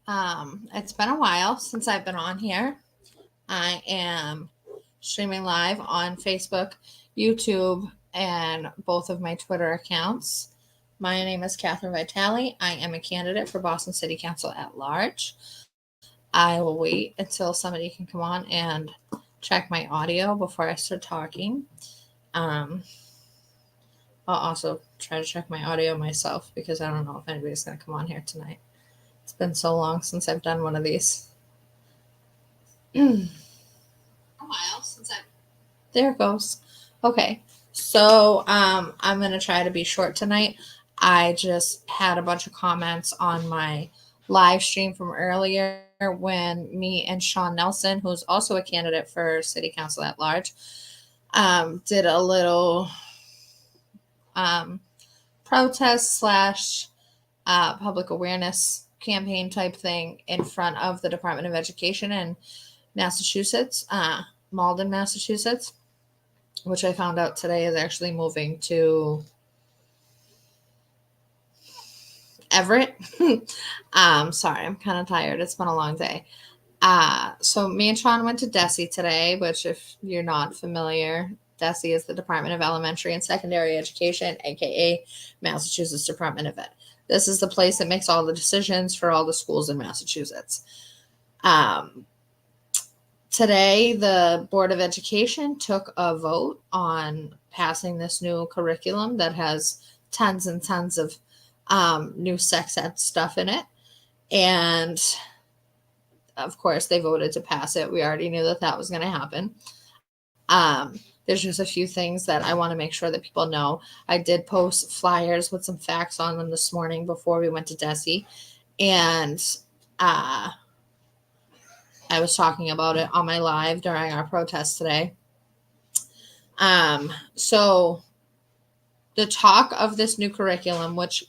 It's been a while since I've been on here. I am streaming live on Facebook, YouTube, and both of my Twitter accounts. My name is Catherine Vitale. I am a candidate for Boston City Council at large. I will wait until somebody can come on and check my audio before I start talking. Um, I'll also try to check my audio myself because I don't know if anybody's going to come on here tonight. It's been so long since I've done one of these. There it goes. Okay. So I'm gonna try to be short tonight. I just had a bunch of comments on my live stream from earlier when me and Sean Nelson, who's also a candidate for City Council at large, did a little um, protest slash public awareness campaign type thing in front of the Department of Education in Massachusetts, Malden, Massachusetts, which I found out today is actually moving to Everett. Sorry, I'm kind of tired. It's been a long day. So me and Sean went to DESE today, which if you're not familiar, DESE is the Department of Elementary and Secondary Education, aka Massachusetts Department of Ed. This is the place that makes all the decisions for all the schools in Massachusetts. Um, Today, the Board of Education took a vote on passing this new curriculum that has tons and tons of new sex ed stuff in it. And of course, they voted to pass it. We already knew that that was going to happen. There's just a few things that I want to make sure that people know. I did post flyers with some facts on them this morning before we went to DESE. And I was talking about it on my live during our protest today. So the talk of this new curriculum, which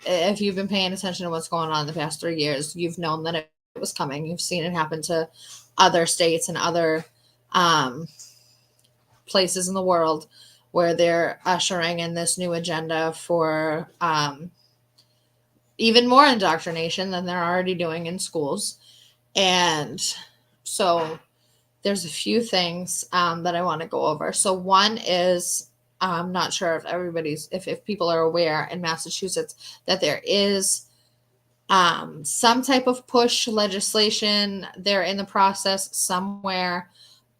if you've been paying attention to what's going on in the past 3 years, you've known that it was coming. You've seen it happen to other states and other um, places in the world where they're ushering in this new agenda for even more indoctrination than they're already doing in schools. And so there's a few things that I want to go over. So one is I'm not sure if if people are aware in Massachusetts that there is some type of push legislation. They're in the process somewhere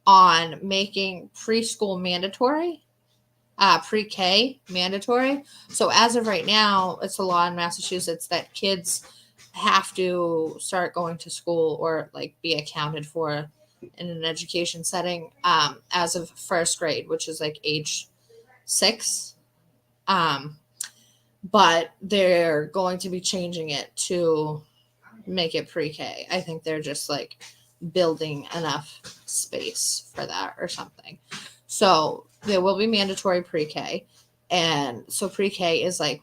on making preschool mandatory, pre-K mandatory. So as of right now, it's a law in Massachusetts that kids have to start going to school or like be accounted for in an education setting as of first grade, which is like age 6. Um, but they're going to be changing it to make it pre-K. I think they're just like building enough space for that or something. So there will be mandatory pre-K. And so pre-K is like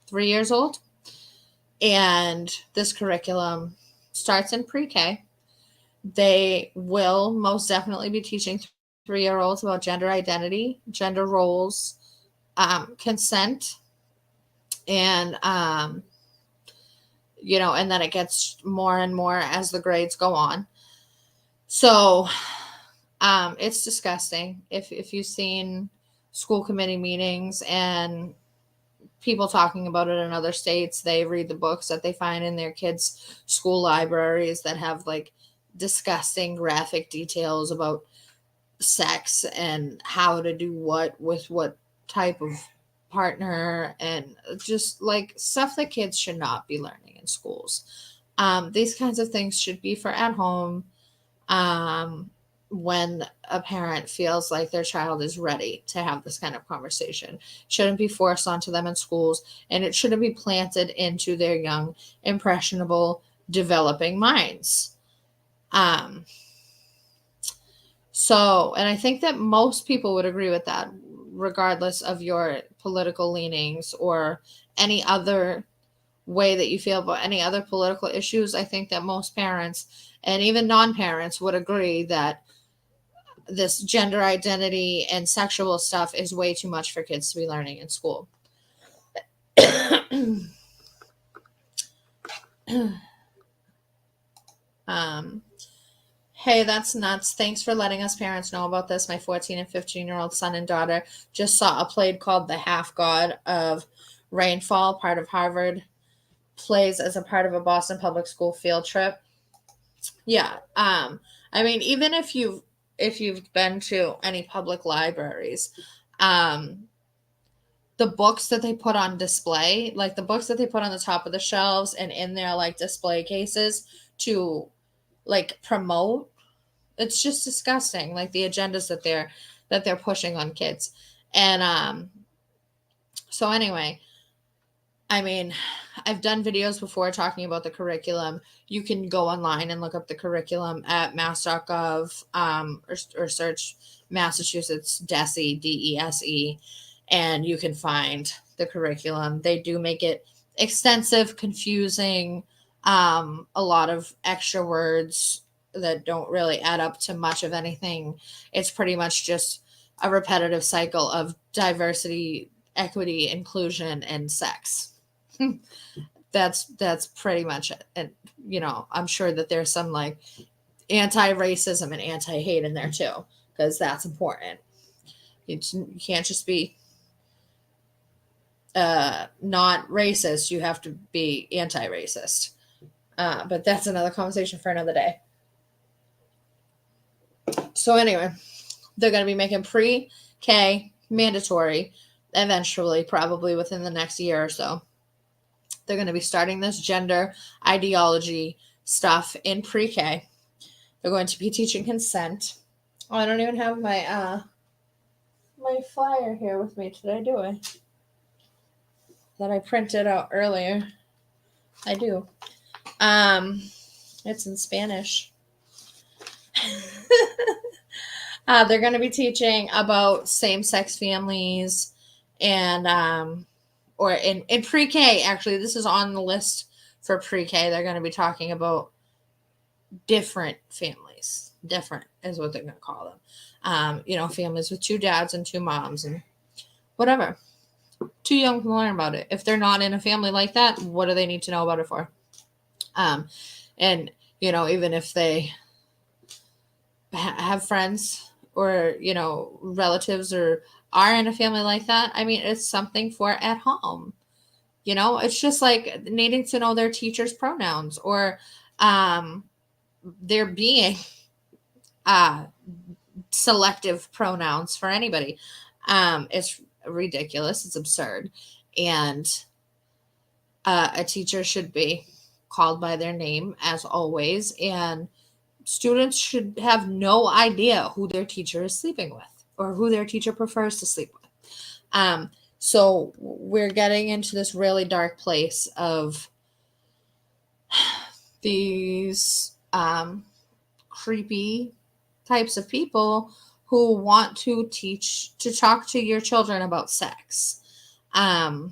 3 years old. And this curriculum starts in pre-K. They will most definitely be teaching 3-year-olds about gender identity, gender roles, consent, and and then it gets more and more as the grades go on. So it's disgusting. If you've seen school committee meetings and people talking about it in other states, they read the books that they find in their kids' school libraries that have like disgusting graphic details about sex and how to do what with what type of partner and just like stuff that kids should not be learning in schools. These kinds of things should be for at home um, when a parent feels like their child is ready to have this kind of conversation. Shouldn't be forced onto them in schools, and it shouldn't be planted into their young, impressionable, developing minds. Um, and I think that most people would agree with that, regardless of your political leanings or any other way that you feel about any other political issues. I think that most parents and even non parents would agree that this gender identity and sexual stuff is way too much for kids to be learning in school. um, Hey, that's nuts. Thanks for letting us parents know about this. My 14 and 15-year-old son and daughter just saw a play called The Half God of Rainfall, part of Harvard plays as a part of a Boston public school field trip. Yeah. I mean, even if you've been to any public libraries, um the books that they put on display, like the books that they put on the top of the shelves and in their like display cases to like promote, it's just disgusting, like the agendas that they're pushing on kids. And so anyway, I mean, I've done videos before talking about the curriculum. You can go online and look up the curriculum at mass.gov, or search Massachusetts DESE, DESE, and you can find the curriculum. They do make it extensive, confusing, a lot of extra words that don't really add up to much of anything. It's pretty much just a repetitive cycle of diversity, equity, inclusion, and sex. That's pretty much it. And I'm sure that there's some like anti-racism and anti-hate in there too, because that's important. You can't just be not racist. You have to be anti-racist. But that's another conversation for another day. So anyway, they're going to be making pre-K mandatory eventually, probably within the next year or so. They're going to be starting this gender ideology stuff in pre-K. They're going to be teaching consent. Oh, I don't even have my flyer here with me today, do I? That I printed out earlier. I do. It's in Spanish. They're going to be teaching about same-sex families and or in pre-K, actually, this is on the list for pre-K. They're going to be talking about different families. Different is what they're going to call them. Families with two dads and two moms and whatever. Too young to learn about it. If they're not in a family like that, what do they need to know about it for? And even if they have friends or relatives or are in a family like that, I mean, it's something for at home. It's just like needing to know their teacher's pronouns or there being selective pronouns for anybody. It's ridiculous. It's absurd. And a teacher should be called by their name as always. And students should have no idea who their teacher is sleeping with or who their teacher prefers to sleep with. So we're getting into this really dark place of these creepy types of people who want to talk to your children about sex. A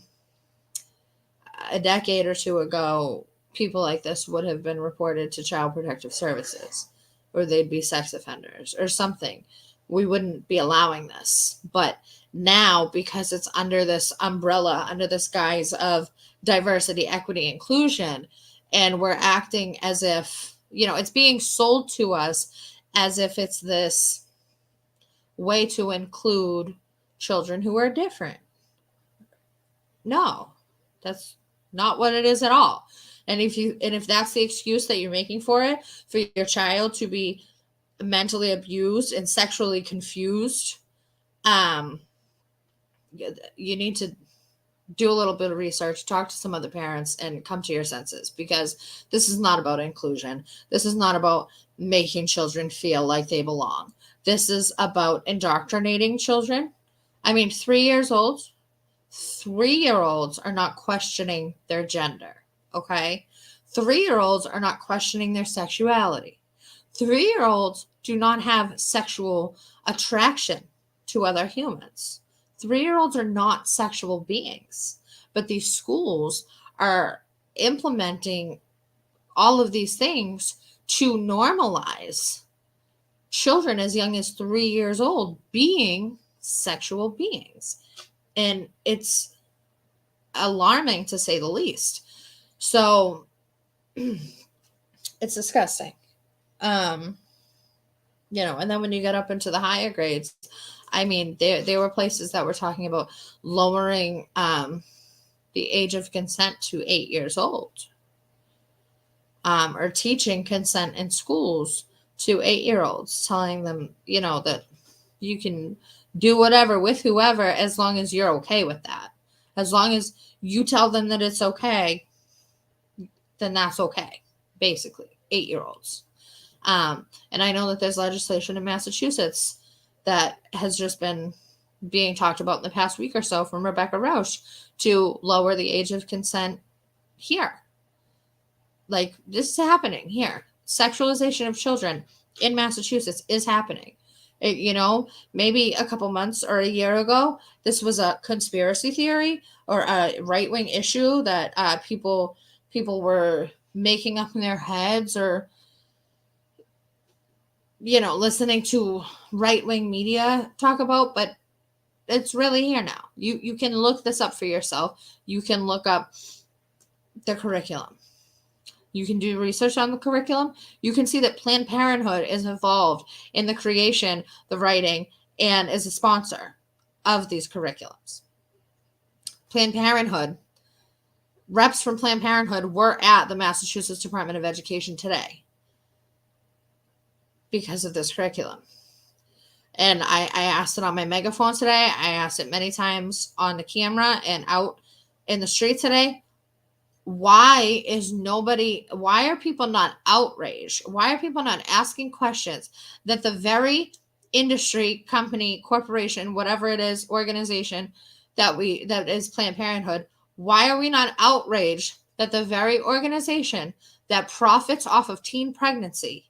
decade or two ago, people like this would have been reported to Child Protective Services, or they'd be sex offenders or something. We wouldn't be allowing this. But now, because it's under this umbrella, under this guise of diversity, equity, inclusion, and we're acting as if, it's being sold to us as if it's this way to include children who are different. No, that's not what it is at all. And if that's the excuse that you're making for it, for your child to be mentally abused and sexually confused, you need to do a little bit of research, talk to some other parents, and come to your senses, because this is not about inclusion. This is not about making children feel like they belong. This is about indoctrinating children. I mean, 3-year-olds are not questioning their gender, okay? 3-year-olds are not questioning their sexuality. 3-year-olds do not have sexual attraction to other humans. 3-year-olds are not sexual beings, but these schools are implementing all of these things to normalize children as young as 3 years old being sexual beings. And it's alarming, to say the least. So It's disgusting. Um, and then when you get up into the higher grades, I mean, there were places that were talking about lowering the age of consent to 8 years old, or teaching consent in schools to 8-year olds, telling them, that you can do whatever with whoever as long as you're okay with that. As long as you tell them that it's okay, then that's okay, basically, 8-year olds. And I know that there's legislation in Massachusetts that has just been being talked about in the past week or so from Rebecca Rausch to lower the age of consent here. Like, this is happening here. Sexualization of children in Massachusetts is happening. Maybe a couple months or a year ago, this was a conspiracy theory or a right-wing issue that people were making up in their heads, or listening to right-wing media talk about, but it's really here now. You can look this up for yourself. You can look up the curriculum. You can do research on the curriculum. You can see that Planned Parenthood is involved in the creation, the writing, and is a sponsor of these curriculums. Planned Parenthood, reps from Planned Parenthood were at the Massachusetts Department of Education today because of this curriculum. And I asked it on my megaphone today. I asked it many times on the camera and out in the street today. Why are people not outraged? Why are people not asking questions that the very industry, company, corporation, whatever it is, organization that is Planned Parenthood, why are we not outraged that the very organization that profits off of teen pregnancy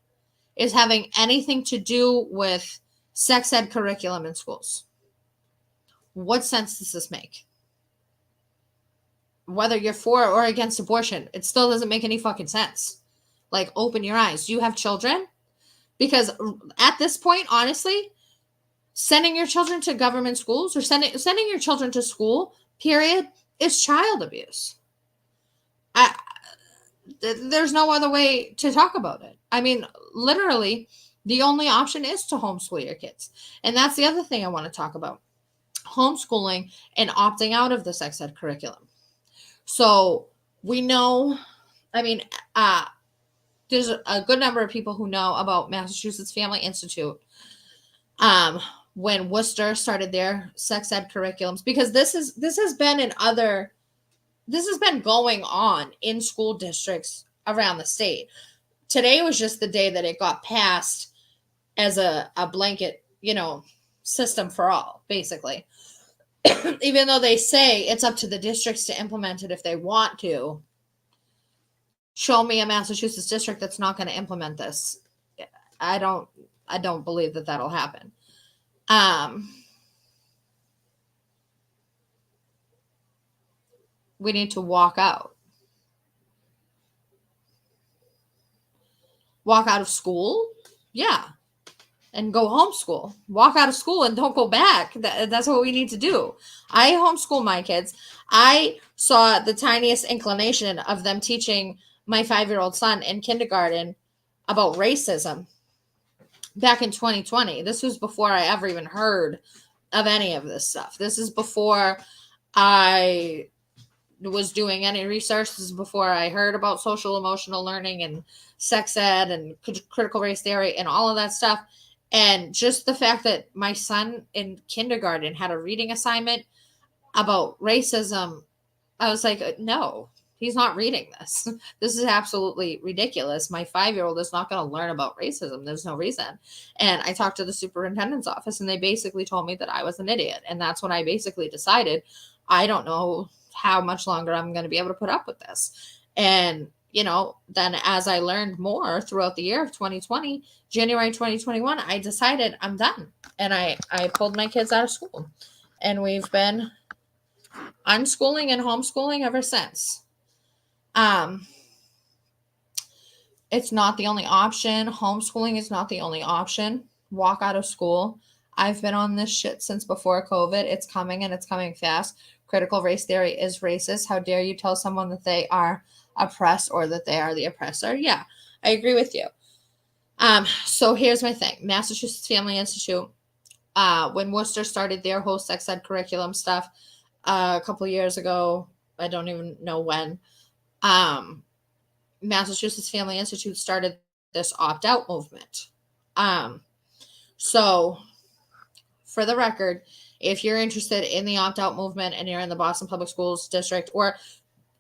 is having anything to do with sex ed curriculum in schools? What sense does this make? Whether you're for or against abortion, it still doesn't make any fucking sense. Like, open your eyes. Do you have children? Because at this point, honestly, sending your children to government schools or sending your children to school, period, is child abuse. There's no other way to talk about it. I mean, literally, the only option is to homeschool your kids. And that's the other thing I want to talk about. Homeschooling and opting out of the sex ed curriculum. So we know, there's a good number of people who know about Massachusetts Family Institute. When Worcester started their sex ed curriculums, because this has been going on in school districts around the state. Today was just the day that it got passed as a blanket, system for all, basically. Even though they say it's up to the districts to implement it if they want to. Show me a Massachusetts district that's not going to implement this. I don't believe that that'll happen. We need to walk out. Walk out of school? Yeah. And go homeschool. Walk out of school and don't go back. That's what we need to do. I homeschool my kids. I saw the tiniest inclination of them teaching my 5-year-old son in kindergarten about racism back in 2020. This was before I ever even heard of any of this stuff. This is before I was doing any research. This is before I heard about social emotional learning and sex ed and critical race theory and all of that stuff. And just the fact that my son in kindergarten had a reading assignment about racism, I was like, no, he's not reading this. This is absolutely ridiculous. My 5-year-old is not going to learn about racism. There's no reason. And I talked to the superintendent's office and they basically told me that I was an idiot. And that's when I basically decided, I don't know how much longer I'm going to be able to put up with this. And then as I learned more throughout the year of 2020, January 2021, I decided I'm done. And I pulled my kids out of school. And we've been unschooling and homeschooling ever since. It's not the only option. Homeschooling is not the only option. Walk out of school. I've been on this shit since before COVID. It's coming and it's coming fast. Critical race theory is racist. How dare you tell someone that they are oppress or that they are the oppressor. Yeah, I agree with you. So here's my thing. Massachusetts Family Institute, when Worcester started their whole sex ed curriculum stuff a couple years ago, I don't even know when, um, Massachusetts Family Institute started this opt out movement. Um, so, for the record, if you're interested in the opt out movement and you're in the Boston Public Schools district or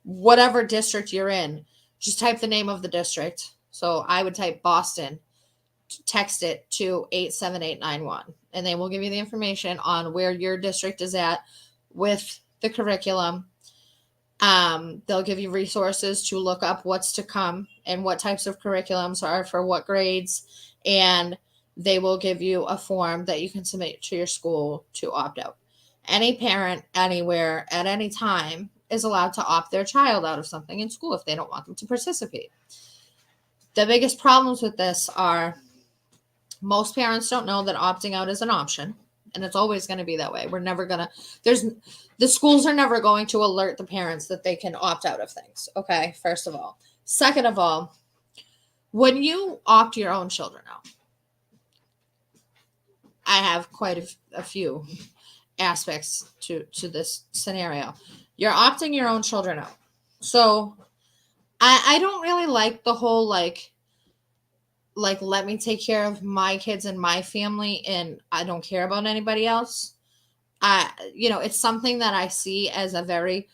whatever district you're in, just type the name of the district. So, I would type Boston, text it to 87891, and they will give you the information on where your district is at with the curriculum. They'll give you resources to look up what's to come and what types of curriculums are for what grades, and they will give you a form that you can submit to your school to opt out. Any parent, anywhere, at any time is allowed to opt their child out of something in school if they don't want them to participate. The biggest problems with this are most parents don't know that opting out is an option, and it's always going to be that way. We're never going to, the schools are never going to alert the parents that they can opt out of things. Okay, first of all. Second of all, when you opt your own children out, I have quite a few aspects to this scenario. You're opting your own children out. So I don't really like the whole like let me take care of my kids and my family and I don't care about anybody else. It's something that I see as a very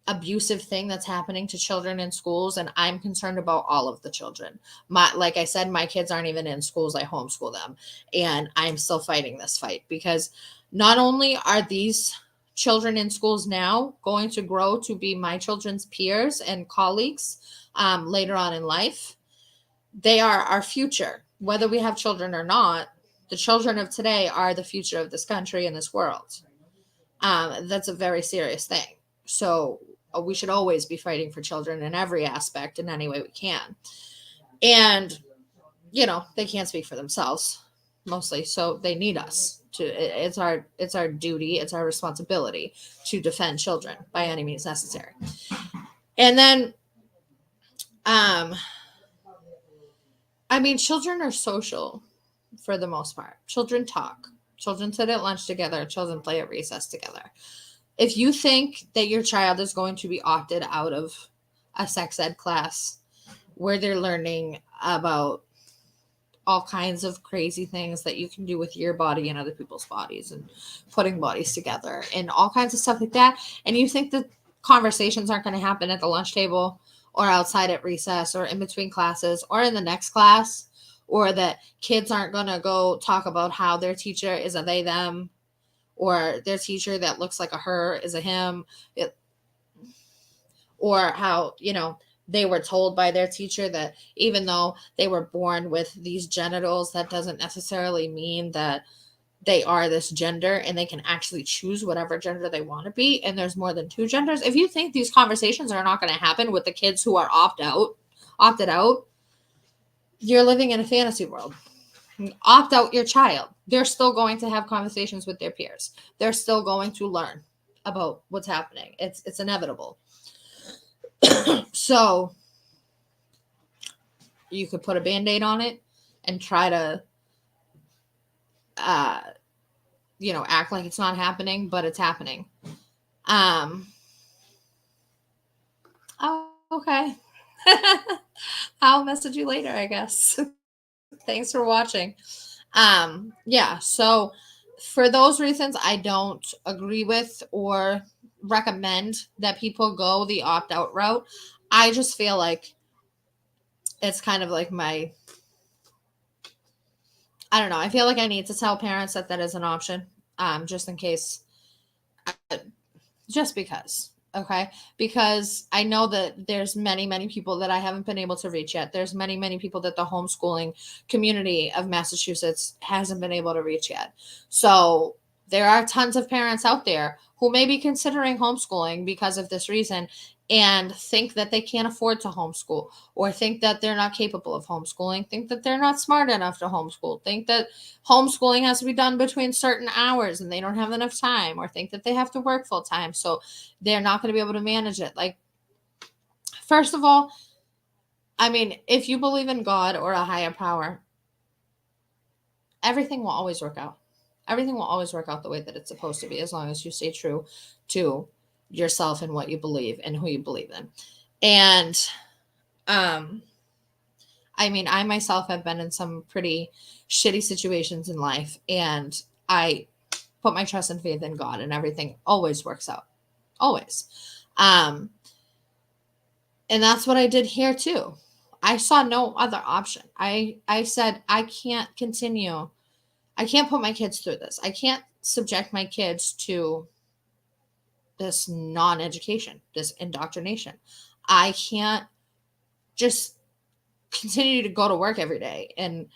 abusive thing that's happening to children in schools, and I'm concerned about all of the children. Like I said, my kids aren't even in schools. I homeschool them, and I'm still fighting this fight because not only are these children in schools now going to grow to be my children's peers and colleagues later on in life, they are our future. Whether we have children or not, the children of today are the future of this country and this world. That's a very serious thing. So we should always be fighting for children in every aspect in any way we can. And, they can't speak for themselves mostly. So they need us it's our duty. It's our responsibility to defend children by any means necessary. And then, children are social for the most part. Children talk. Children sit at lunch together. Children play at recess together. If you think that your child is going to be opted out of a sex ed class where they're learning about all kinds of crazy things that you can do with your body and other people's bodies and putting bodies together and all kinds of stuff like that, and you think that conversations aren't going to happen at the lunch table or outside at recess or in between classes or in the next class, or that kids aren't going to go talk about how their teacher is a they them or their teacher that looks like a her is a him, or how they were told by their teacher that even though they were born with these genitals, that doesn't necessarily mean that they are this gender and they can actually choose whatever gender they want to be, and there's more than two genders. If you think these conversations are not going to happen with the kids who are opted out, you're living in a fantasy world. Opt out your child. They're still going to have conversations with their peers. They're still going to learn about what's happening. It's inevitable. So you could put a Band-Aid on it and try to act like it's not happening, but it's happening. Oh, okay. I'll message you later, I guess. Thanks for watching. So for those reasons, I don't agree with or recommend that people go the opt-out route. I just feel like it's kind of like I don't know. I feel like I need to tell parents that is an option, just in case, just because. Okay. Because I know that there's many, many people that I haven't been able to reach yet. There's many, many people that the homeschooling community of Massachusetts hasn't been able to reach yet. So there are tons of parents out there who may be considering homeschooling because of this reason and think that they can't afford to homeschool, or think that they're not capable of homeschooling, think that they're not smart enough to homeschool, think that homeschooling has to be done between certain hours and they don't have enough time, or think that they have to work full time. So they're not going to be able to manage it. Like, First of all, I mean, if you believe in God or a higher power, everything will always work out. Everything will always work out the way that it's supposed to be, as long as you stay true to yourself and what you believe and who you believe in. And um I mean, I myself have been in some pretty shitty situations in life, and I put my trust and faith in God, and everything always works out. Always. Um and that's what I did here too. I saw no other option. I said I can't continue. I can't put my kids through this. I can't subject my kids to this non-education, this indoctrination. I can't just continue to go to work every day. And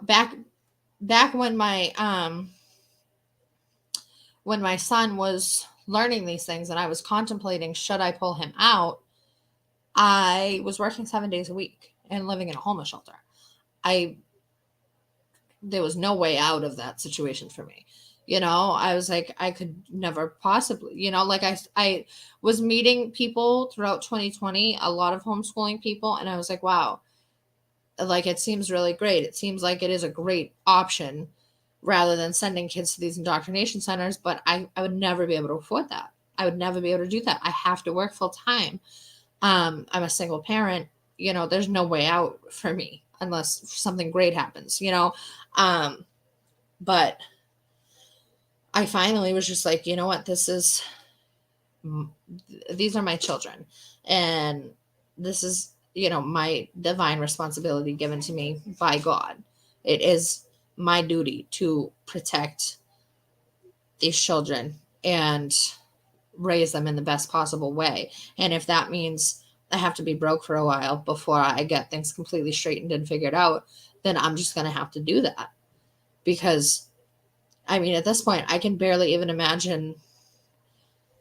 back when my son was learning these things and I was contemplating should I pull him out, I was working 7 days a week and living in a homeless shelter. I There was no way out of that situation for me. I was like, I could never possibly, like I was meeting people throughout 2020, a lot of homeschooling people, and I was like, wow, like it seems really great. It seems like it is a great option rather than sending kids to these indoctrination centers, but I would never be able to afford that. I would never be able to do that. I have to work full time. I'm a single parent. There's no way out for me unless something great happens. Um, but I finally was just like, you know what, these are my children, and this is, my divine responsibility given to me by God. It is my duty to protect these children and raise them in the best possible way. And if that means I have to be broke for a while before I get things completely straightened and figured out, then I'm just going to have to do that. Because, I mean, at this point, I can barely even imagine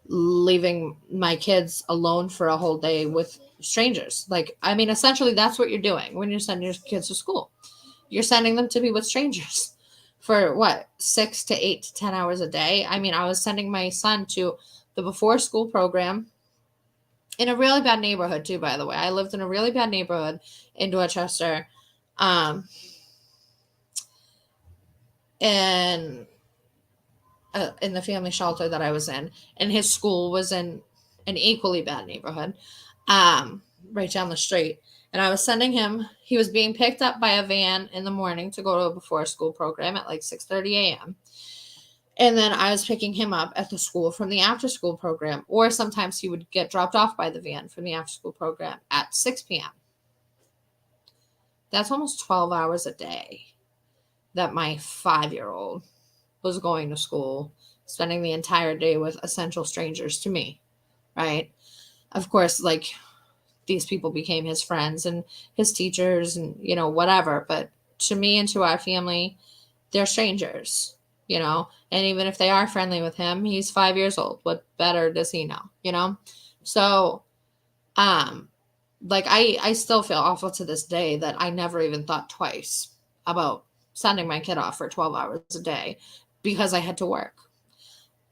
leaving my kids alone for a whole day with strangers. Like, I mean, essentially, that's what you're doing when you're sending your kids to school. You're sending them to be with strangers for what, 6 to 8 to 10 hours a day. I mean, I was sending my son to the before school program in a really bad neighborhood too, by the way. I lived in a really bad neighborhood in Dorchester. Um, and in the family shelter that I was in, and his school was in an equally bad neighborhood, right down the street. And I was sending him. He was being picked up by a van in the morning to go to a before school program at like 6:30 a.m. And then I was picking him up at the school from the after school program, or sometimes he would get dropped off by the van from the after school program at 6 p.m. That's almost 12 hours a day that my 5-year-old was going to school, spending the entire day with essential strangers to me, right? Of course, like, these people became his friends and his teachers and, whatever. But to me and to our family, they're strangers, and even if they are friendly with him, he's 5 years old. What better does he know? So, like, I still feel awful to this day that I never even thought twice about sending my kid off for 12 hours a day because I had to work.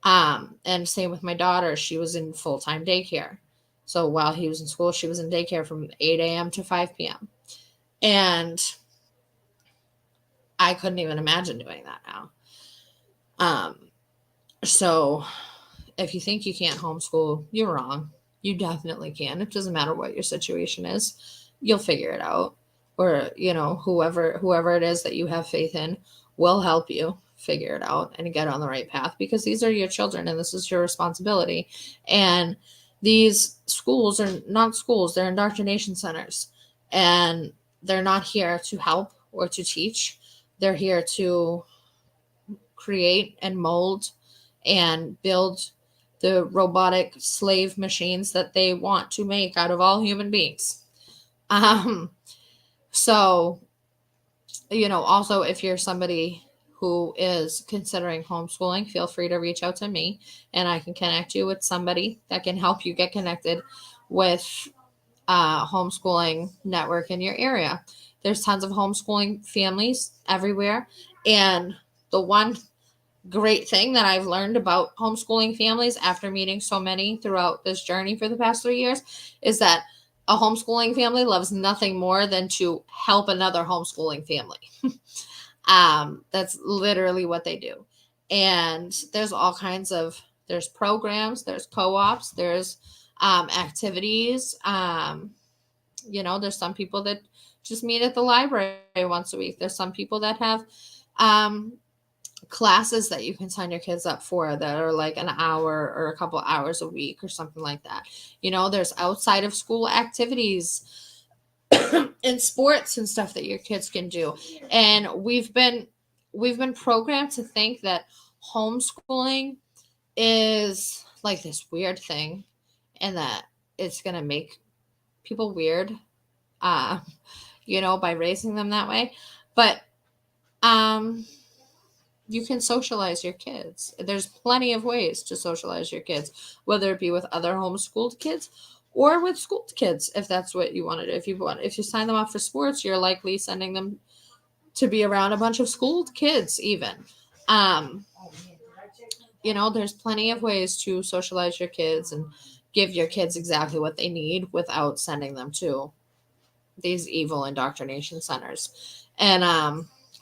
And same with my daughter. She was in full-time daycare. So while he was in school, she was in daycare from 8 a.m. to 5 p.m. And I couldn't even imagine doing that now. So if you think you can't homeschool, you're wrong. You definitely can. It doesn't matter what your situation is. You'll figure it out. Or, whoever it is that you have faith in will help you figure it out and get on the right path, because these are your children and this is your responsibility. And these schools are not schools, they're indoctrination centers. And they're not here to help or to teach. They're here to create and mold and build the robotic slave machines that they want to make out of all human beings. So, also, if you're somebody who is considering homeschooling, feel free to reach out to me and I can connect you with somebody that can help you get connected with a homeschooling network in your area. There's tons of homeschooling families everywhere. And the one great thing that I've learned about homeschooling families after meeting so many throughout this journey for the past 3 years is that A homeschooling family loves nothing more than to help another homeschooling family. That's literally what they do. And there's all kinds of, there's programs, there's co-ops, there's activities. There's some people that just meet at the library once a week. There's some people that have um, classes that you can sign your kids up for that are like an hour or a couple hours a week or something like that. There's outside of school activities and sports and stuff that your kids can do. And we've been programmed to think that homeschooling is like this weird thing and that it's going to make people weird, uh, by raising them that way. But you can socialize your kids. There's plenty of ways to socialize your kids, whether it be with other homeschooled kids or with schooled kids, if that's what you want to do. If you sign them up for sports, you're likely sending them to be around a bunch of schooled kids even. There's plenty of ways to socialize your kids and give your kids exactly what they need without sending them to these evil indoctrination centers. And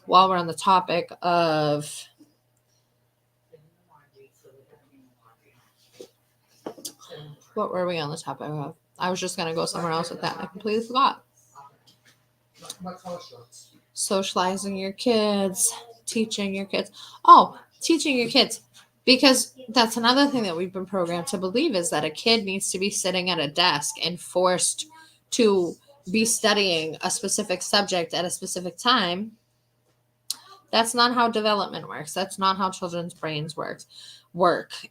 while we're on the topic of what were we on the topic of? I was just going to go somewhere else with that. I completely forgot. Socializing your kids, teaching your kids. Oh, teaching your kids. Because that's another thing that we've been programmed to believe is that a kid needs to be sitting at a desk and forced to be studying a specific subject at a specific time. That's not how development works. That's not how children's brains work.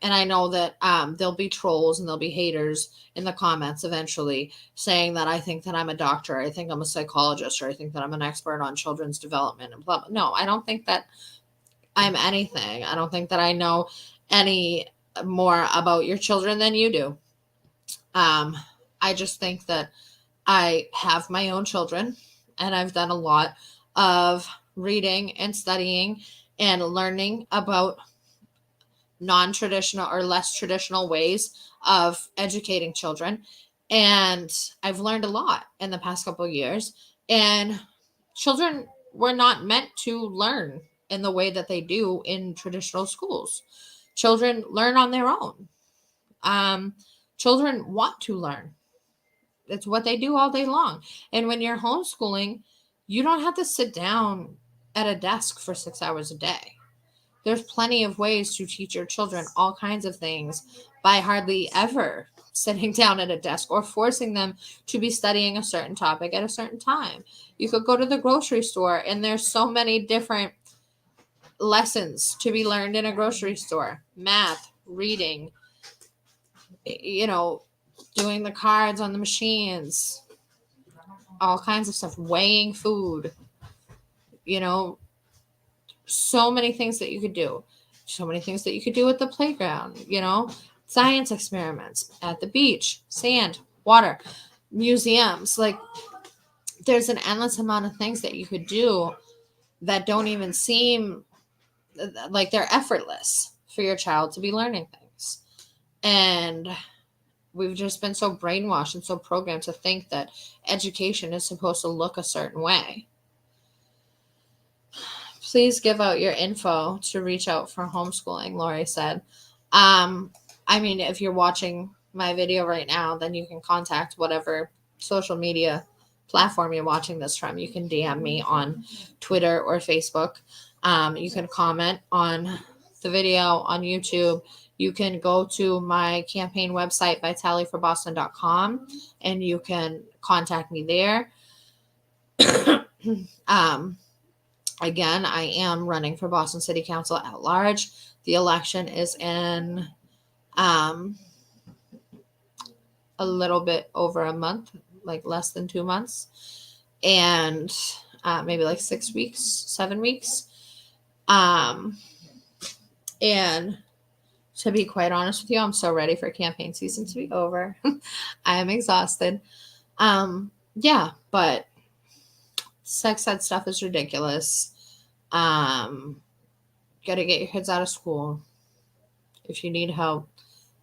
And I know that there'll be trolls and there'll be haters in the comments eventually saying that I think that I'm a doctor, or I think I'm a psychologist, or I think that I'm an expert on children's development and blah, blah. No, I don't think that I'm anything. I don't think that I know any more about your children than you do. I just think that I have my own children and I've done a lot of reading and studying and learning about non-traditional or less traditional ways of educating children. And I've learned a lot in the past couple of years. And children were not meant to learn in the way that they do in traditional schools. Children learn on their own. Children want to learn. It's what they do all day long. And when you're homeschooling, you don't have to sit down at a desk for 6 hours a day. There's plenty of ways to teach your children all kinds of things by hardly ever sitting down at a desk or forcing them to be studying a certain topic at a certain time. You could go to the grocery store and there's so many different lessons to be learned in a grocery store. Math, reading, doing the cards on the machines, all kinds of stuff, weighing food, so many things that you could do. So many things that you could do at the playground, science experiments at the beach, sand, water, museums. Like there's an endless amount of things that you could do that don't even seem like they're effortless for your child to be learning things. And we've just been so brainwashed and so programmed to think that education is supposed to look a certain way. Please give out your info to reach out for homeschooling, Lori said. If you're watching my video right now, then you can contact whatever social media platform you're watching this from. You can DM me on Twitter or Facebook. You can comment on the video on YouTube. You can go to my campaign website, vitallyforboston.com, and you can contact me there. Again, I am running for Boston City Council at large. The election is in a little bit over a month, like less than 2 months, and maybe like 6 weeks, 7 weeks. And to be quite honest with you, I'm so ready for campaign season to be over. I am exhausted. But sex ed stuff is ridiculous. Gotta get your kids out of school. If you need help,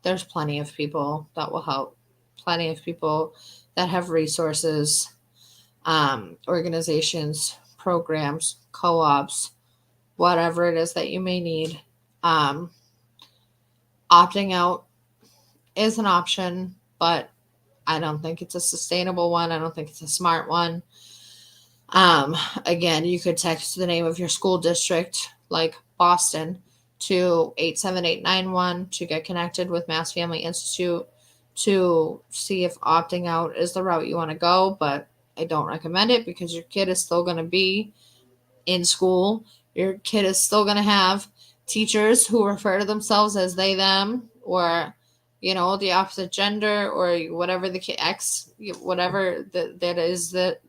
there's plenty of people that will help. plenty of people that have resources, organizations, programs, co-ops, whatever it is that you may need. Um, Opting out is an option, but I don't think it's a sustainable one. I don't think it's a smart one. Again, you could text the name of your school district, like Boston, to 87891 to get connected with Mass Family Institute to see if opting out is the route you want to go. But I don't recommend it because your kid is still going to be in school. Your kid is still going to have teachers who refer to themselves as they, them, or the opposite gender, or whatever the X, whatever that is, that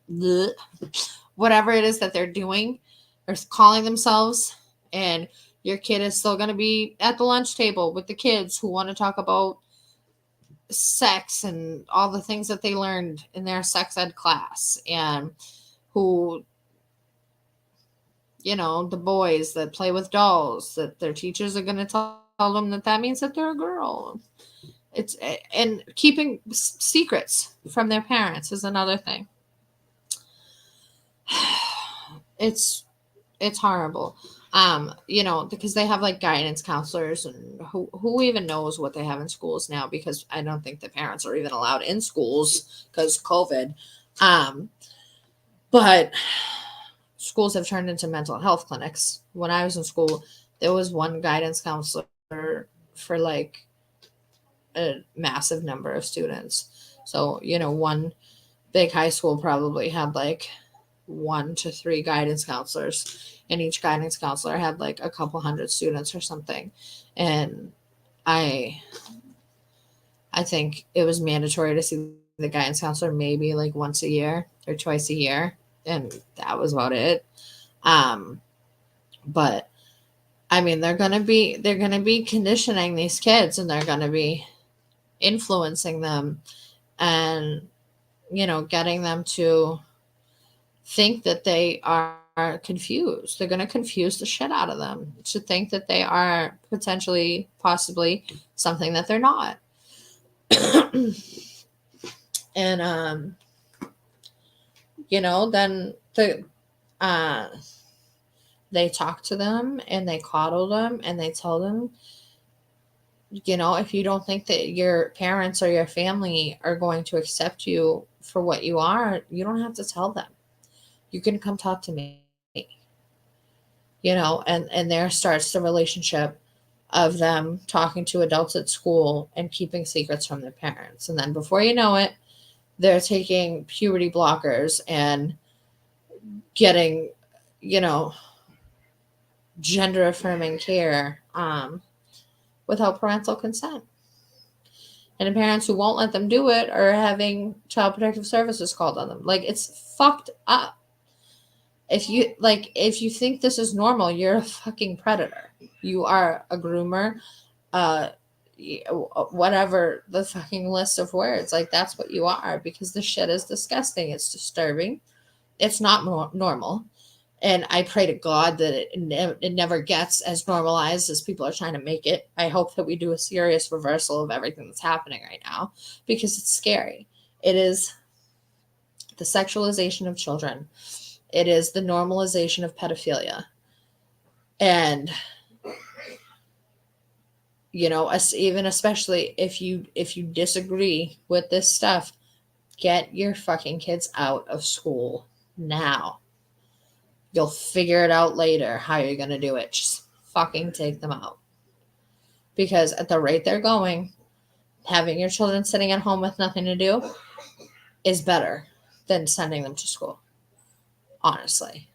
whatever it is that they're doing or calling themselves. And your kid is still going to be at the lunch table with the kids who want to talk about sex and all the things that they learned in their sex ed class, and who, the boys that play with dolls, that their teachers are going to tell them that means that they're a girl. And keeping secrets from their parents is another thing. It's horrible. Because they have like guidance counselors, and who even knows what they have in schools now, because I don't think the parents are even allowed in schools because COVID. But schools have turned into mental health clinics. When I was in school, there was one guidance counselor for like a massive number of students. So, one big high school probably had like 1 to 3 guidance counselors, and each guidance counselor had like a couple hundred students or something. And I think it was mandatory to see the guidance counselor maybe like once a year or twice a year, and that was about it. But I mean, they're gonna be conditioning these kids, and they're gonna be influencing them, and getting them to think that they are confused. They're going to confuse the shit out of them to think that they are possibly something that they're not. And then they talk to them, and they coddle them, and they tell them, if you don't think that your parents or your family are going to accept you for what you are, you don't have to tell them. You can come talk to me. And there starts the relationship of them talking to adults at school and keeping secrets from their parents. And then before you know it, they're taking puberty blockers and getting, gender affirming care without parental consent. And the parents who won't let them do it are having Child Protective Services called on them. Like, it's fucked up. If you think this is normal, you're a fucking predator. You are a groomer, whatever the fucking list of words. Like, that's what you are, because the shit is disgusting. It's disturbing. It's not normal. And I pray to God that it never gets as normalized as people are trying to make it. I hope that we do a serious reversal of everything that's happening right now, because it's scary. It is the sexualization of children. It is the normalization of pedophilia. And, even especially if you disagree with this stuff, get your fucking kids out of school now. You'll figure it out later how you're going to do it. Just fucking take them out. Because at the rate they're going, having your children sitting at home with nothing to do is better than sending them to school. Honestly.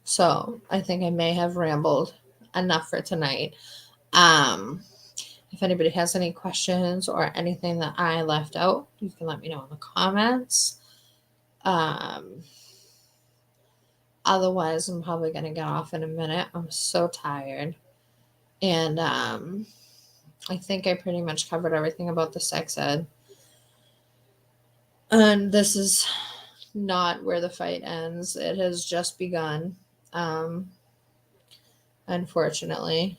So I think I may have rambled enough for tonight. If anybody has any questions or anything that I left out, you can let me know in the comments. Otherwise, I'm probably going to get off in a minute. I'm so tired. And I think I pretty much covered everything about the sex ed. And this is not where the fight ends. It has just begun. Unfortunately.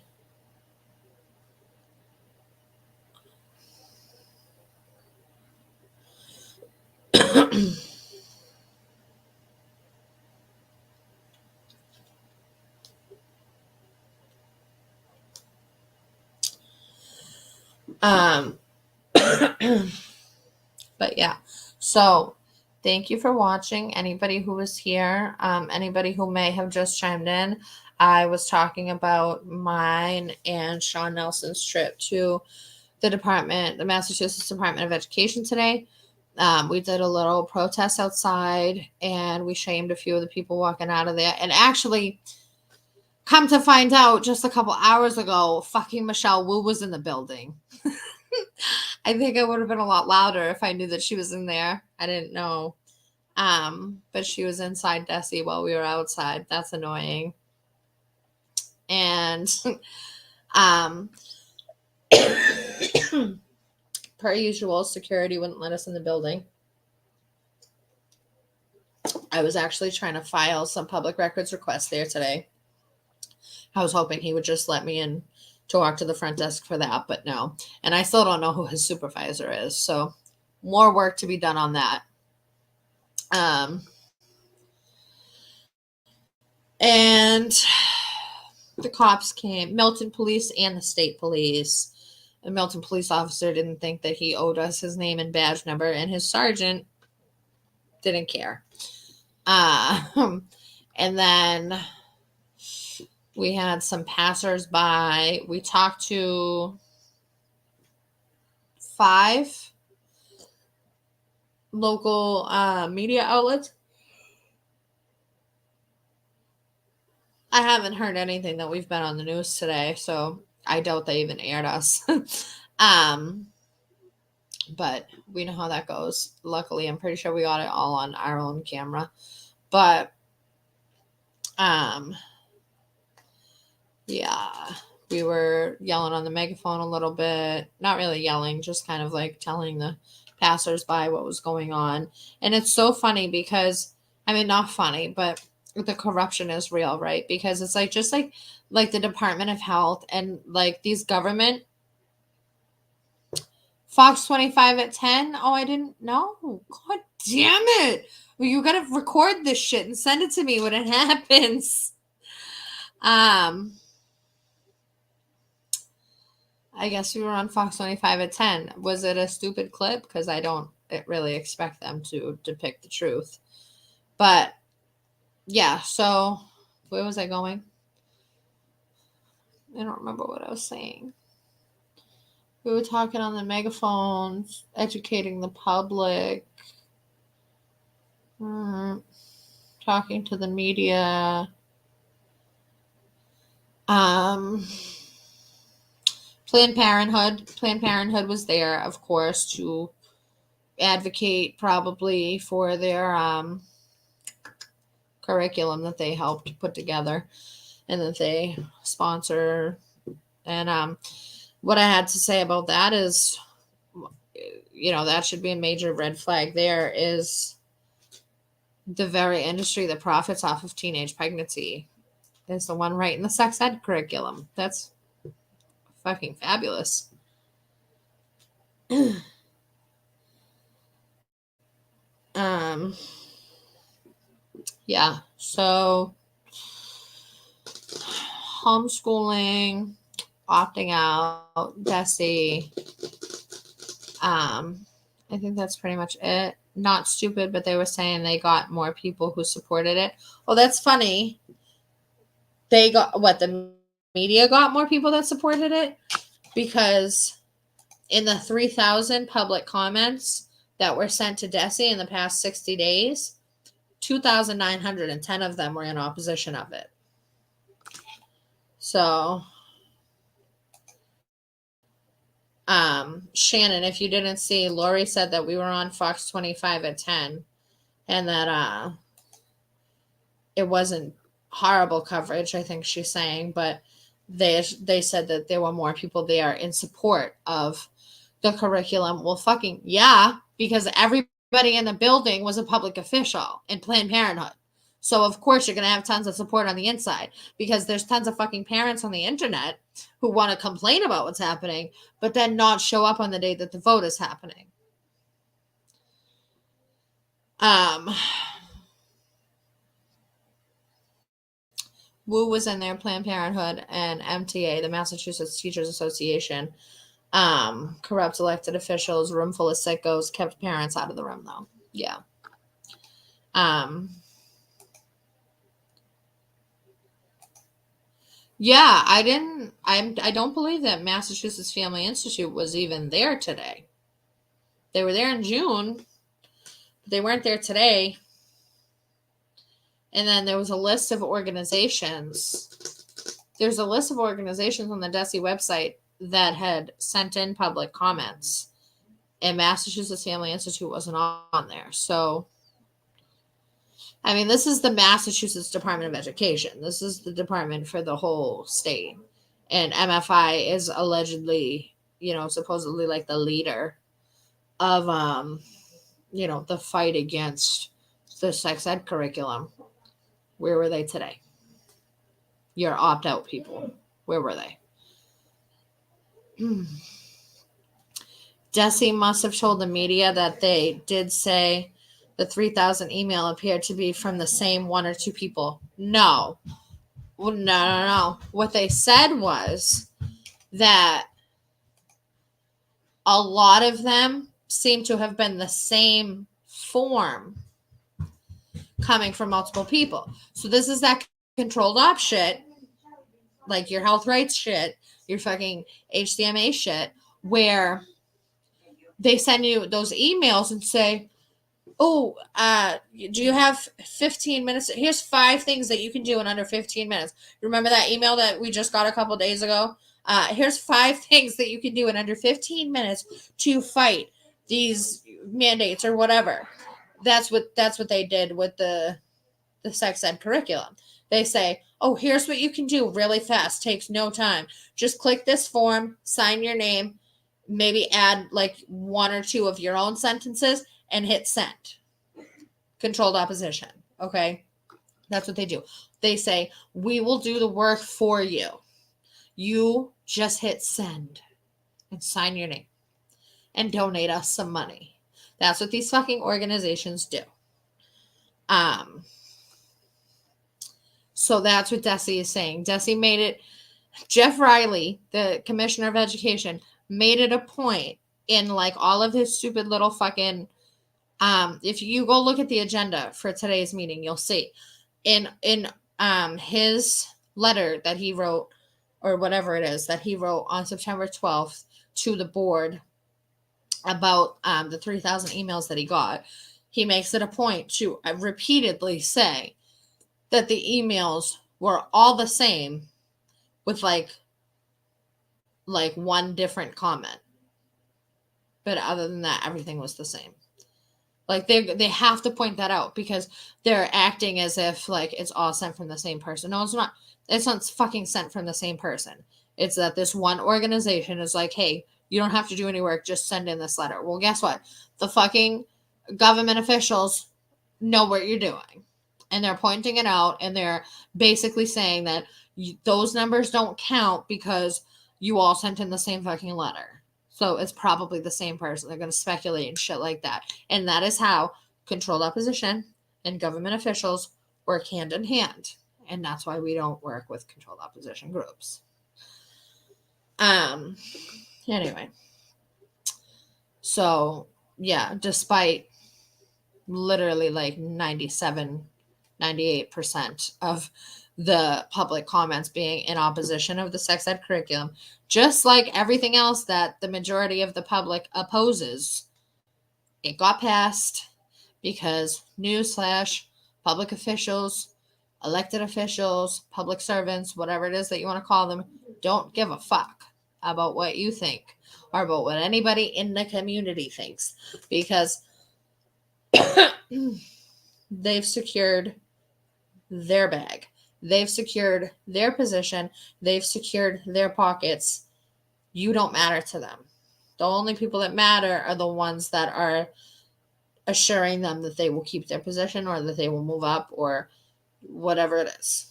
um, but yeah, so thank you for watching. Anybody who was here, anybody who may have just chimed in, I was talking about mine and Sean Nelson's trip to the Massachusetts Department of Education today. We did a little protest outside and we shamed a few of the people walking out of there. And actually, come to find out, just a couple hours ago, fucking Michelle Wu was in the building. I think I would have been a lot louder if I knew that she was in there. I didn't know. But she was inside Desi while we were outside. That's annoying. And per usual, security wouldn't let us in the building. I was actually trying to file some public records requests there today. I was hoping he would just let me in to walk to the front desk for that, but no. And I still don't know who his supervisor is. So more work to be done on that. And the cops came, Milton police and the state police. The Milton police officer didn't think that he owed us his name and badge number, and his sergeant didn't care. And then we had some passersby. We talked to 5 local media outlets. I haven't heard anything that we've been on the news today, so I doubt they even aired us. But we know how that goes. Luckily, I'm pretty sure we got it all on our own camera. But yeah, we were yelling on the megaphone a little bit. Not really yelling, just kind of like telling the passersby what was going on. And it's so funny because, I mean, not funny, but the corruption is real, right? Because it's like just like the Department of Health and like these government Fox 25 at 10. Oh, I didn't know. God damn it. Well, you gotta record this shit and send it to me when it happens. I guess we were on Fox 25 at 10. Was it a stupid clip? Because I don't really expect them to depict the truth. But yeah, so where was I going? I don't remember what I was saying. We were talking on the megaphones, educating the public, talking to the media. Planned Parenthood was there, of course, to advocate probably for their curriculum that they helped put together and that they sponsor. And what I had to say about that is, that should be a major red flag. There is the very industry that profits off of teenage pregnancy is the one writing the sex ed curriculum. That's fucking fabulous. Yeah, so homeschooling, opting out, Desi. I think that's pretty much it. Not stupid, but they were saying they got more people who supported it. Well, that's funny. They got the media got more people that supported it, because in the 3,000 public comments that were sent to Desi in the past 60 days, 2,910 of them were in opposition of it. So, Shannon, if you didn't see, Lori said that we were on Fox 25 at 10 and that it wasn't horrible coverage, I think she's saying, but they said that there were more people there in support of the curriculum. Well, fucking yeah, because everybody in the building was a public official in Planned Parenthood. So of course you're going to have tons of support on the inside, because there's tons of fucking parents on the internet who want to complain about what's happening, but then not show up on the day that the vote is happening. Um, Wu was in there, Planned Parenthood, and MTA, the Massachusetts Teachers Association. Corrupt elected officials, room full of sickos, kept parents out of the room, though. Yeah. Yeah, I don't believe that Massachusetts Family Institute was even there today. They were there in June, but they weren't there today. And then there was a list of organizations. There's a list of organizations on the DESE website that had sent in public comments, and Massachusetts Family Institute wasn't on there. So, I mean, this is the Massachusetts Department of Education. This is the department for the whole state. And MFI is allegedly, supposedly like the leader of, the fight against the sex ed curriculum. Where were they today? Your opt out people. Where were they? DESE must have told the media that they did say the 3,000 email appeared to be from the same one or two people. No. No. What they said was that a lot of them seem to have been the same form coming from multiple people. So this is that controlled op shit, like your health rights shit, your fucking HCMA shit, where they send you those emails and say, oh, do you have 15 minutes? Here's 5 things that you can do in under 15 minutes. Remember that email that we just got a couple days ago? Here's 5 things that you can do in under 15 minutes to fight these mandates or whatever. That's what they did with the sex ed curriculum. They say, oh, here's what you can do really fast. Takes no time. Just click this form, sign your name, maybe add like 1 or 2 of your own sentences, and hit send. Controlled opposition. Okay. That's what they do. They say, we will do the work for you. You just hit send and sign your name and donate us some money. That's what these fucking organizations do. So that's what DESE is saying. DESE made it, Jeff Riley, the commissioner of education, made it a point in like all of his stupid little fucking, if you go look at the agenda for today's meeting, you'll see in his letter that he wrote, or whatever it is that he wrote on September 12th to the board about the 3,000 emails that he got, he makes it a point to repeatedly say that the emails were all the same with like one different comment. But other than that, everything was the same. Like they have to point that out because they're acting as if like it's all sent from the same person. No, it's not. It's not fucking sent from the same person. It's that this one organization is like, hey, you don't have to do any work. Just send in this letter. Well, guess what? The fucking government officials know what you're doing. And they're pointing it out. And they're basically saying that those numbers don't count because you all sent in the same fucking letter. So it's probably the same person. They're going to speculate and shit like that. And that is how controlled opposition and government officials work hand in hand. And that's why we don't work with controlled opposition groups. Anyway. So, yeah, despite literally like 98% of the public comments being in opposition of the sex ed curriculum, just like everything else that the majority of the public opposes, it got passed because newsflash, public officials, elected officials, public servants, whatever it is that you want to call them, don't give a fuck about what you think or about what anybody in the community thinks because they've secured their bag. They've secured their position. They've secured their pockets. You don't matter to them. The only people that matter are the ones that are assuring them that they will keep their position or that they will move up or whatever it is.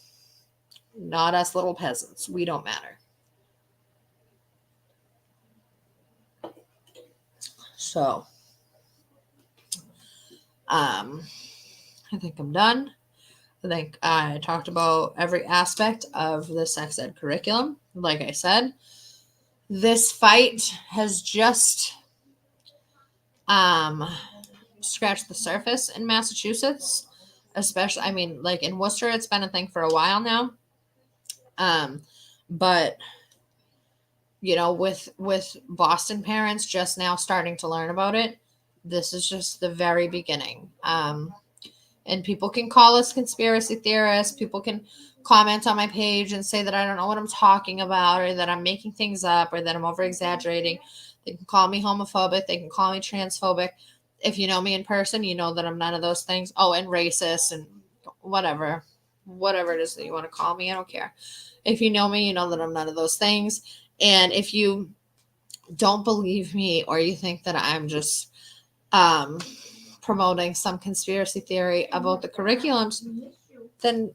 Not us little peasants. We don't matter. So, I think I'm done. I think I talked about every aspect of the sex ed curriculum. Like I said, this fight has just um, scratched the surface in Massachusetts, especially. I mean, like in Worcester, it's been a thing for a while now. But with Boston parents just now starting to learn about it, this is just the very beginning. And people can call us conspiracy theorists. People can comment on my page and say that I don't know what I'm talking about, or that I'm making things up, or that I'm over exaggerating. They can call me homophobic. They can call me transphobic. If you know me in person, you know that I'm none of those things. Oh, and racist and whatever it is that you want to call me. I don't care. If you know me, you know that I'm none of those things. And if you don't believe me, or you think that I'm just promoting some conspiracy theory about the curriculums, then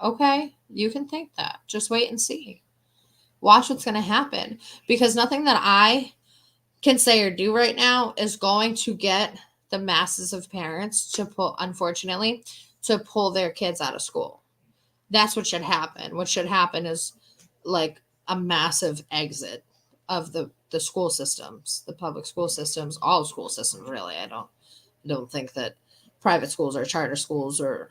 okay, you can think that. Just wait and see. Watch what's going to happen, because nothing that I can say or do right now is going to get the masses of parents to unfortunately, to pull their kids out of school. That's what should happen. What should happen is like a massive exit of the school systems, the public school systems, all school systems really. I don't think that private schools or charter schools or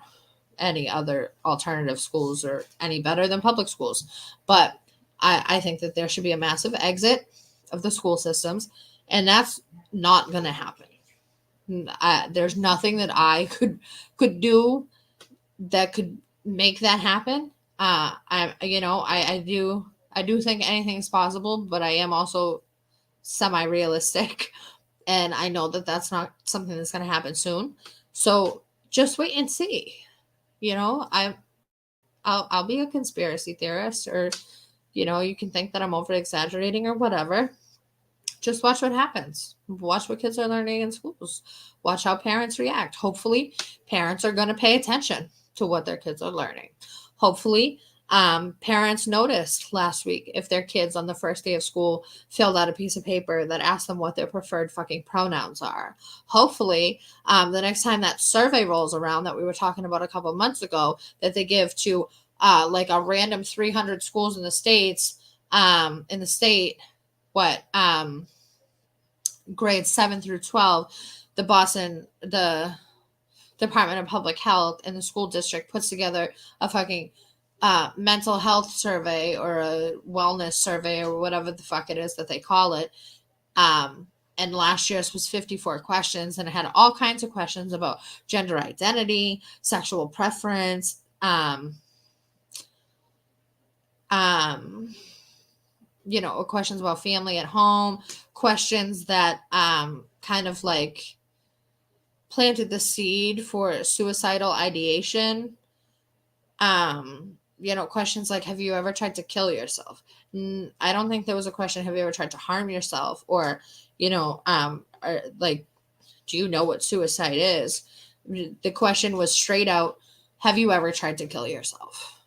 any other alternative schools are any better than public schools. But I think that there should be a massive exit of the school systems, and that's not going to happen. There's nothing that I could do that could make that happen. I do think anything's possible, but I am also semi-realistic, and I know that that's not something that's going to happen soon. So just wait and see. I'll be a conspiracy theorist, or you can think that I'm over exaggerating or whatever. Just watch what happens. Watch what kids are learning in schools. Watch how parents react. Hopefully, parents are going to pay attention to what their kids are learning. Hopefully, parents noticed last week if their kids on the first day of school filled out a piece of paper that asked them what their preferred fucking pronouns are. Hopefully, the next time that survey rolls around that we were talking about a couple of months ago, that they give to like a random 300 schools in the state, grades 7 through 12, the Department of Public Health and the school district puts together a fucking mental health survey or a wellness survey or whatever the fuck it is that they call it. And last year's was 54 questions, and it had all kinds of questions about gender identity, sexual preference, questions about family at home, questions that kind of like planted the seed for suicidal ideation. Questions like, have you ever tried to kill yourself? I don't think there was a question, have you ever tried to harm yourself? Or, like, do you know what suicide is? The question was straight out, have you ever tried to kill yourself?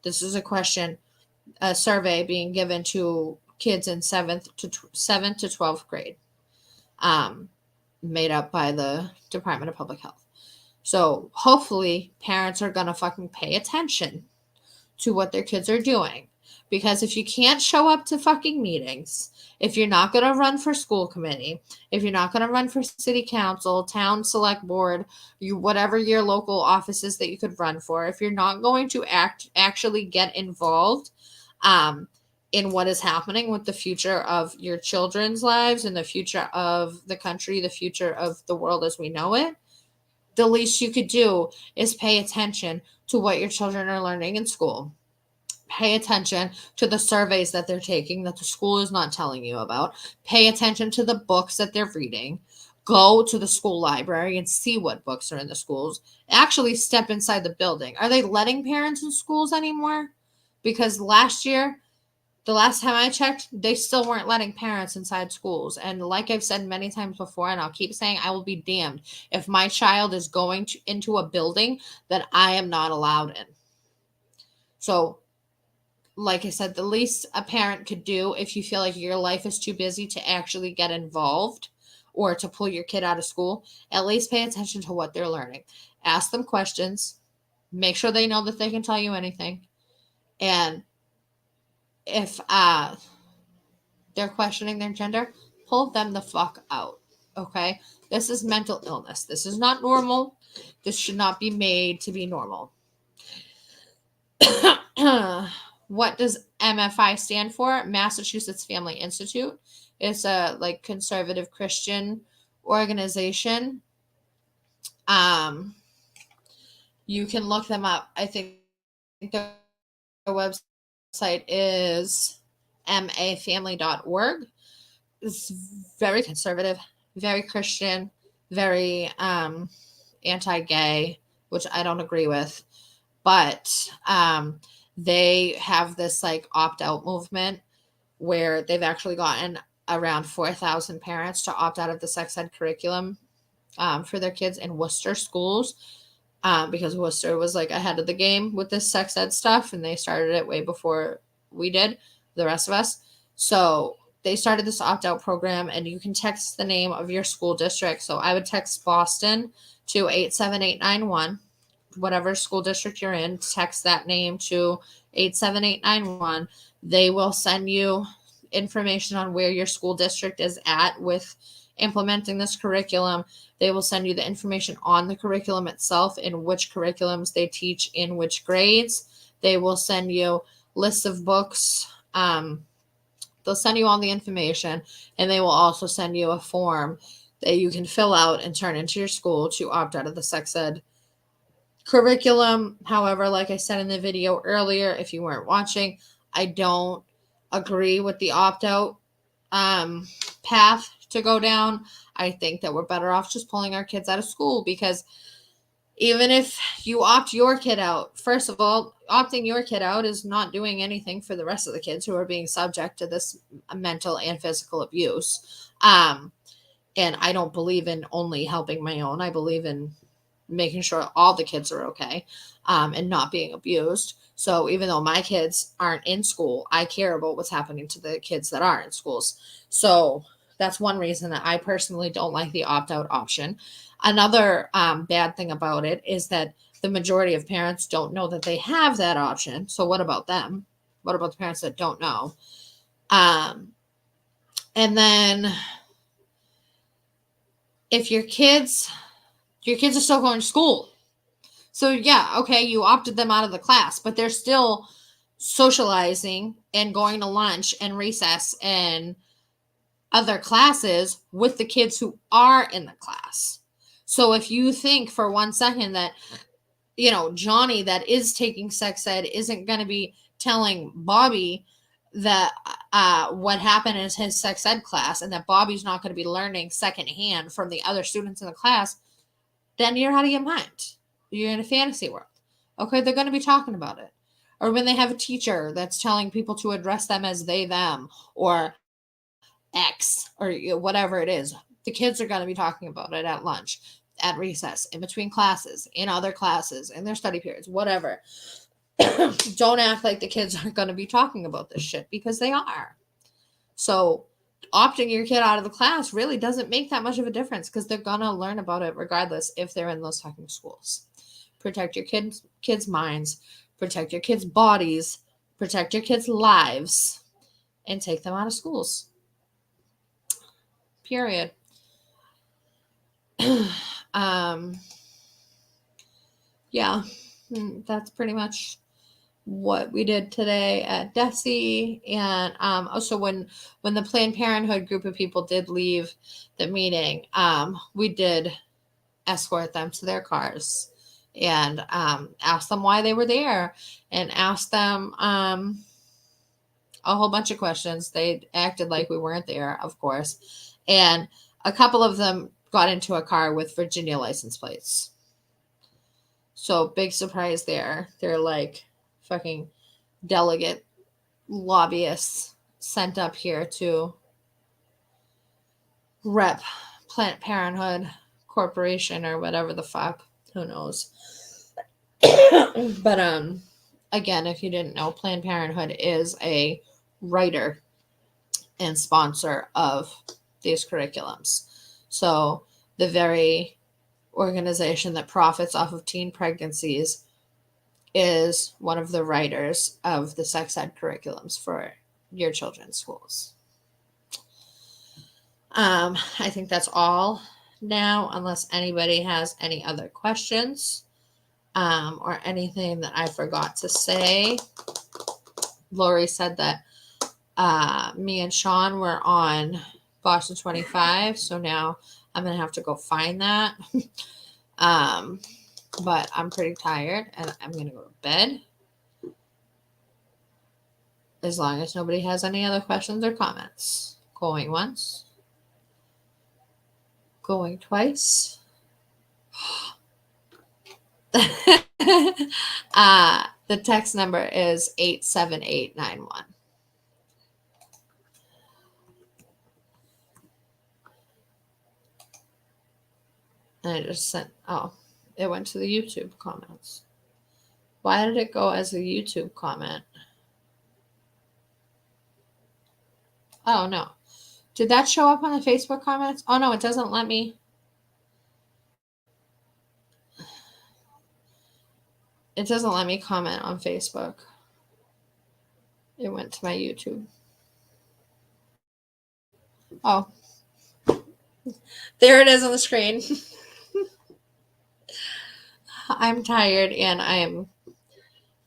This is a survey being given to kids in 7th to 12th grade, made up by the Department of Public Health. So hopefully parents are going to fucking pay attention to what their kids are doing. Because if you can't show up to fucking meetings, if you're not going to run for school committee, if you're not going to run for city council, town select board, whatever your local offices that you could run for, if you're not going to actually get involved in what is happening with the future of your children's lives and the future of the country, the future of the world as we know it, the least you could do is pay attention to what your children are learning in school. Pay attention to the surveys that they're taking that the school is not telling you about. Pay attention to the books that they're reading. Go to the school library and see what books are in the schools. Actually step inside the building. Are they letting parents in schools anymore? Because the last time I checked, they still weren't letting parents inside schools. And like I've said many times before, and I'll keep saying, I will be damned if my child is going into a building that I am not allowed in. So, like I said, the least a parent could do if you feel like your life is too busy to actually get involved or to pull your kid out of school, at least pay attention to what they're learning. Ask them questions, make sure they know that they can tell you anything. And if they're questioning their gender, pull them the fuck out. Okay? This is mental illness. This is not normal. This should not be made to be normal. What does MFI stand for? Massachusetts Family Institute. It's a like conservative Christian organization. You can look them up. I think their website is mafamily.org. It's very conservative, very Christian, very anti-gay, which I don't agree with. But they have this like opt-out movement where they've actually gotten around 4,000 parents to opt out of the sex ed curriculum for their kids in Worcester schools, because Worcester was like ahead of the game with this sex ed stuff, and they started it way before we did, the rest of us. So they started this opt-out program, and you can text the name of your school district. So I would text Boston to 87891. Whatever school district you're in, text that name to 87891. They will send you information on where your school district is at with implementing this curriculum. They will send you the information on the curriculum itself, in which curriculums they teach in which grades. They will send you lists of books. They'll send you all the information, and they will also send you a form that you can fill out and turn into your school to opt out of the sex ed curriculum. However, like I said in the video earlier, if you weren't watching, I don't agree with the opt-out path to go down. I think that we're better off just pulling our kids out of school, because even if you opt your kid out, first of all, opting your kid out is not doing anything for the rest of the kids who are being subject to this mental and physical abuse. And I don't believe in only helping my own. I believe in making sure all the kids are okay, and not being abused. So even though my kids aren't in school, I care about what's happening to the kids that are in schools. So that's one reason that I personally don't like the opt-out option. Another bad thing about it is that the majority of parents don't know that they have that option. So what about them? What about the parents that don't know? And then if your kids are still going to school. So yeah, okay, you opted them out of the class, but they're still socializing and going to lunch and recess and other classes with the kids who are in the class. So if you think for 1 second that, Johnny that is taking sex ed isn't going to be telling Bobby that what happened in his sex ed class, and that Bobby's not going to be learning secondhand from the other students in the class, then you're out of your mind. You're in a fantasy world. Okay, they're going to be talking about it. Or when they have a teacher that's telling people to address them as they, them, or X, or whatever it is, the kids are going to be talking about it at lunch, at recess, in between classes, in other classes, in their study periods, whatever. Don't act like the kids aren't going to be talking about this shit, because they are. So opting your kid out of the class really doesn't make that much of a difference, because they're going to learn about it regardless if they're in those fucking schools. Protect your kids' minds, protect your kids' bodies, protect your kids' lives, and take them out of schools. Period. Yeah, that's pretty much what we did today at DESE. And also when the Planned Parenthood group of people did leave the meeting, we did escort them to their cars and ask them why they were there, and ask them a whole bunch of questions. They acted like we weren't there, of course. And a couple of them got into a car with Virginia license plates. So big surprise there. They're like fucking delegate lobbyists sent up here to rep Planned Parenthood Corporation or whatever the fuck. Who knows? But again, if you didn't know, Planned Parenthood is a writer and sponsor of these curriculums. So the very organization that profits off of teen pregnancies is one of the writers of the sex ed curriculums for your children's schools. I think that's all now, unless anybody has any other questions or anything that I forgot to say. Lori said that me and Sean were on Boston 25, so now I'm gonna have to go find that. But I'm pretty tired and I'm gonna go to bed. As long as nobody has any other questions or comments. Going once. Going twice. The text number is 87891. And I just sent, it went to the YouTube comments. Why did it go as a YouTube comment? Oh, no. Did that show up on the Facebook comments? Oh, no, it doesn't let me. It doesn't let me comment on Facebook. It went to my YouTube. Oh. There it is on the screen. I'm tired and I'm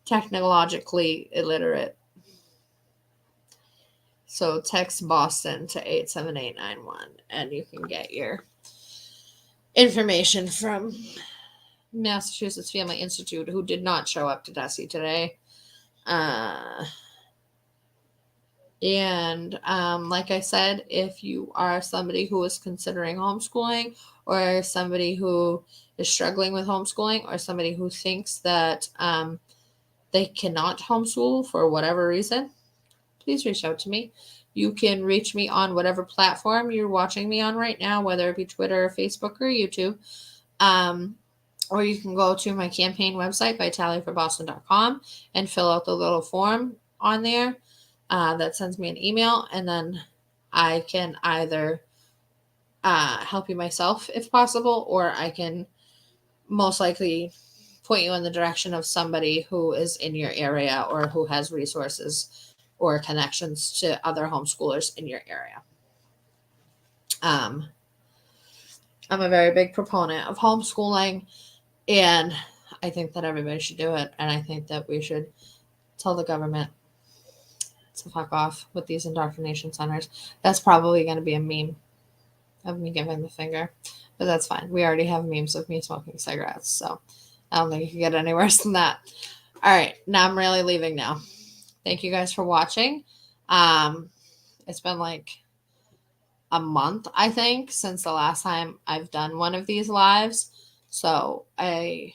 technologically illiterate. So text Boston to 87891 and you can get your information from Massachusetts Family Institute, who did not show up to DESE today. And like I said, if you are somebody who is considering homeschooling, or somebody who is struggling with homeschooling, or somebody who thinks that they cannot homeschool for whatever reason, please reach out to me. You can reach me on whatever platform you're watching me on right now, whether it be Twitter, or Facebook, or YouTube. Or you can go to my campaign website, vitallyforboston.com, and fill out the little form on there that sends me an email, and then I can either help you myself if possible, or I can most likely point you in the direction of somebody who is in your area or who has resources or connections to other homeschoolers in your area. I'm a very big proponent of homeschooling, and I think that everybody should do it. And I think that we should tell the government to fuck off with these indoctrination centers. That's probably going to be a meme of me giving the finger, but that's fine. We already have memes of me smoking cigarettes, so I don't think you can get any worse than that. All right, now I'm really leaving now. Thank you guys for watching. It's been like a month, I think, since the last time I've done one of these lives. So I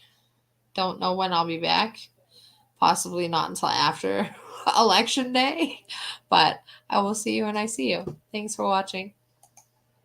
don't know when I'll be back. Possibly not until after Election Day. But I will see you when I see you. Thanks for watching.